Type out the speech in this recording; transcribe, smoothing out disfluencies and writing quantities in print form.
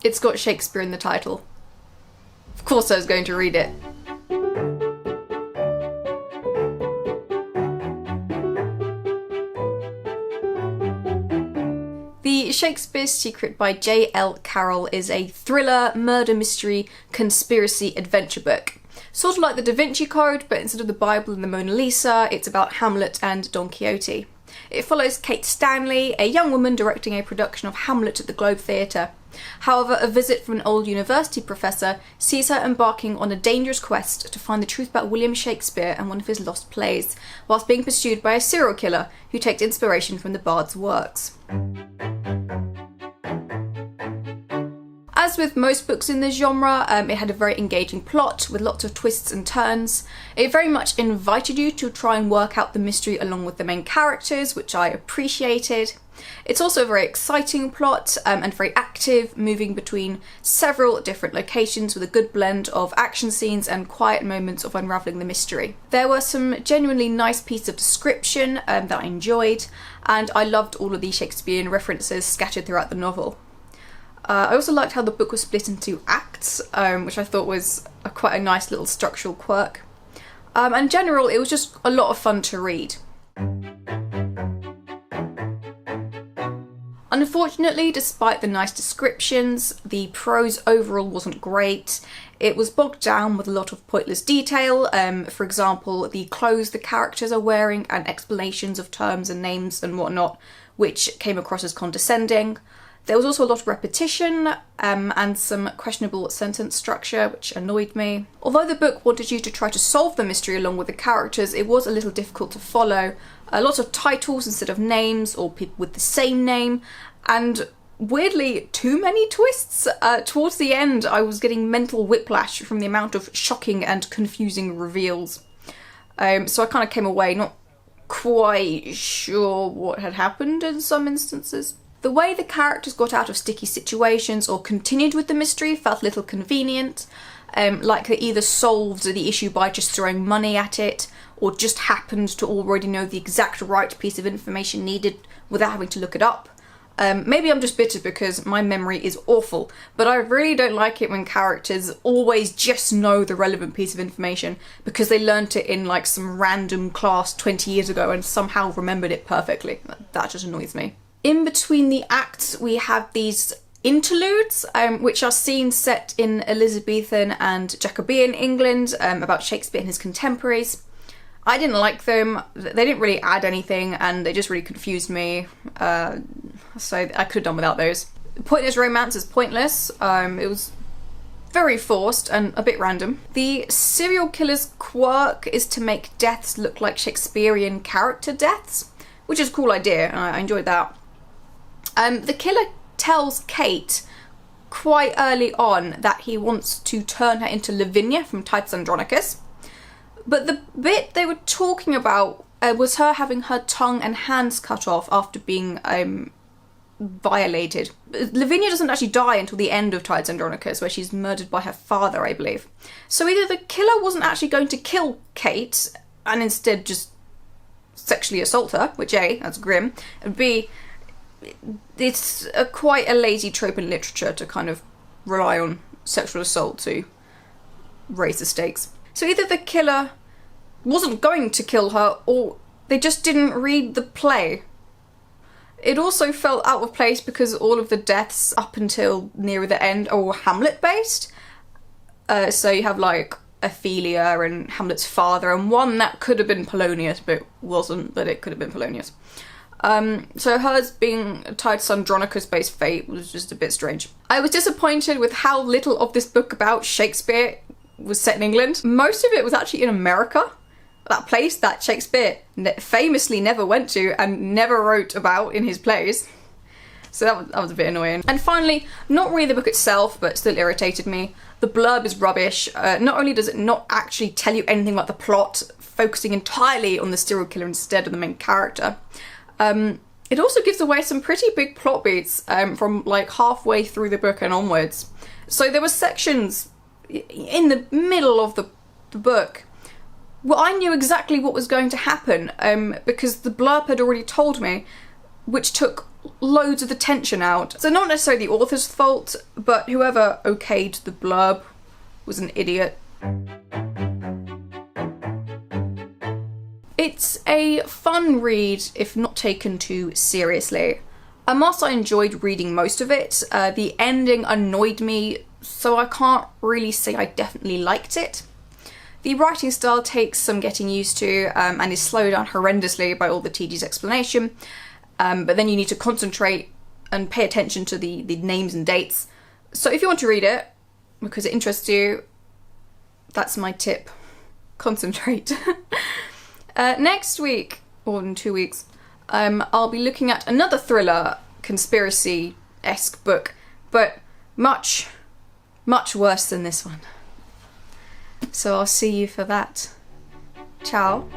It's got Shakespeare in the title. Of course I was going to read it. The Shakespeare Secret by J.L. Carrell is a thriller, murder mystery, conspiracy adventure book. Sort of like the Da Vinci Code, but instead of the Bible and the Mona Lisa, it's about Hamlet and Don Quixote. It follows Kate Stanley, a young woman directing a production of Hamlet at the Globe Theatre. However, a visit from an old university professor sees her embarking on a dangerous quest to find the truth about William Shakespeare and one of his lost plays, whilst being pursued by a serial killer who takes inspiration from the bard's works. As with most books in this genre, it had a very engaging plot with lots of twists and turns. It very much invited you to try and work out the mystery along with the main characters, which I appreciated. It's also a very exciting plot and very active, moving between several different locations with a good blend of action scenes and quiet moments of unravelling the mystery. There were some genuinely nice pieces of description that I enjoyed, and I loved all of the Shakespearean references scattered throughout the novel. I also liked how the book was split into acts, which I thought was quite a nice little structural quirk. And in general, it was just a lot of fun to read. Unfortunately, despite the nice descriptions, the prose overall wasn't great. It was bogged down with a lot of pointless detail, for example, the clothes the characters are wearing and explanations of terms and names and whatnot, which came across as condescending. There was also a lot of repetition and some questionable sentence structure, which annoyed me. Although the book wanted you to try to solve the mystery along with the characters, it was a little difficult to follow. A lot of titles instead of names, or people with the same name, and weirdly too many twists. Towards the end, I was getting mental whiplash from the amount of shocking and confusing reveals. So I kind of came away not quite sure what had happened in some instances. The way the characters got out of sticky situations or continued with the mystery felt a little convenient, like they either solved the issue by just throwing money at it, or just happened to already know the exact right piece of information needed without having to look it up. Maybe I'm just bitter because my memory is awful, but I really don't like it when characters always just know the relevant piece of information because they learnt it in like some random class 20 years ago and somehow remembered it perfectly. That just annoys me. In between the acts, we have these interludes, which are scenes set in Elizabethan and Jacobean England about Shakespeare and his contemporaries. I didn't like them. They didn't really add anything and they just really confused me, so I could have done without those. Pointless romance is pointless. It was very forced and a bit random. The serial killer's quirk is to make deaths look like Shakespearean character deaths, which is a cool idea and I enjoyed that. The killer tells Kate quite early on that he wants to turn her into Lavinia from Titus Andronicus, but the bit they were talking about was her having her tongue and hands cut off after being violated. Lavinia doesn't actually die until the end of Titus Andronicus, where she's murdered by her father, I believe. So either the killer wasn't actually going to kill Kate and instead just sexually assault her, which A, that's grim, and B, it's quite a lazy trope in literature to kind of rely on sexual assault to raise the stakes. So either the killer wasn't going to kill her or they just didn't read the play. It also felt out of place because all of the deaths up until near the end are all Hamlet based. So you have like Ophelia and Hamlet's father, and one that could have been Polonius but wasn't, but it could have been Polonius. So hers being Titus Andronicus based fate was just a bit strange. I was disappointed with how little of this book about Shakespeare was set in England. Most of it was actually in America, that place that Shakespeare famously never went to and never wrote about in his plays. So that was a bit annoying. And finally, not really the book itself, but still irritated me. The blurb is rubbish. Not only does it not actually tell you anything about the plot, focusing entirely on the serial killer instead of the main character, it also gives away some pretty big plot beats from like halfway through the book and onwards. So there were sections in the middle of the book where I knew exactly what was going to happen because the blurb had already told me, which took loads of the tension out. So not necessarily the author's fault, but whoever okayed the blurb was an idiot. It's a fun read if not taken too seriously. And whilst I enjoyed reading most of it, the ending annoyed me, so I can't really say I definitely liked it. The writing style takes some getting used to and is slowed down horrendously by all the tedious explanation, but then you need to concentrate and pay attention to the names and dates. So if you want to read it, because it interests you, that's my tip. Concentrate. Next week, or in 2 weeks, I'll be looking at another thriller, conspiracy-esque book, but much, much worse than this one. So I'll see you for that. Ciao.